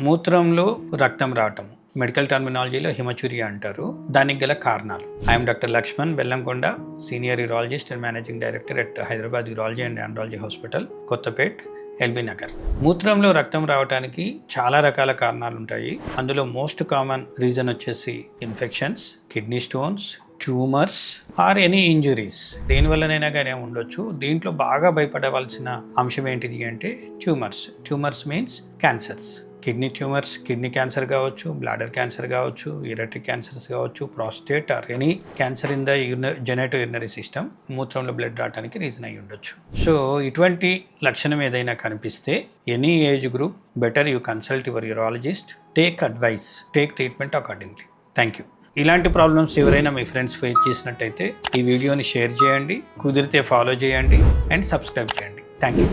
మూత్రంలో రక్తం రావటం, మెడికల్ టర్మినాలజీలో హిమచురియా అంటారు. దానికి గల కారణాలు. I'm doctor Lakshman Bellamkonda, senior urologist and managing director at Hyderabad urology and andrology hospital, Kothapet, LB Nagar. మూత్రంలో రక్తం రావడానికి చాలా రకాల కారణాలు ఉంటాయి. అందులో మోస్ట్ కామన్ రీజన్ వచ్చేసి infections, kidney stones, tumours or any injuries. దేనివల్లనైనా కానీ ఉండొచ్చు. దీంట్లో బాగా భయపడవలసిన అంశం ఏంటిది అంటే tumours means cancers. Kidney tumours, kidney cancer కావచ్చు, బ్లాడర్ క్యాన్సర్ కావచ్చు, యూరిటరీ క్యాన్సర్స్ కావచ్చు, prostate or any cancer in the జెనెటో urinary system మూత్రంలో బ్లడ్ రావడానికి రీజన్ అయి ఉండొచ్చు. సో ఇటువంటి లక్షణం ఏదైనా కనిపిస్తే any age group better you consult your urologist, take advice, take treatment accordingly. Thank you. ఇలాంటి ప్రాబ్లమ్స్ ఎవరైనా మీ ఫ్రెండ్స్ ఫేస్ చేసినట్టయితే ఈ వీడియోని షేర్ చేయండి, కుదిరితే ఫాలో చేయండి అండ్ సబ్స్క్రైబ్ చేయండి. Thank you.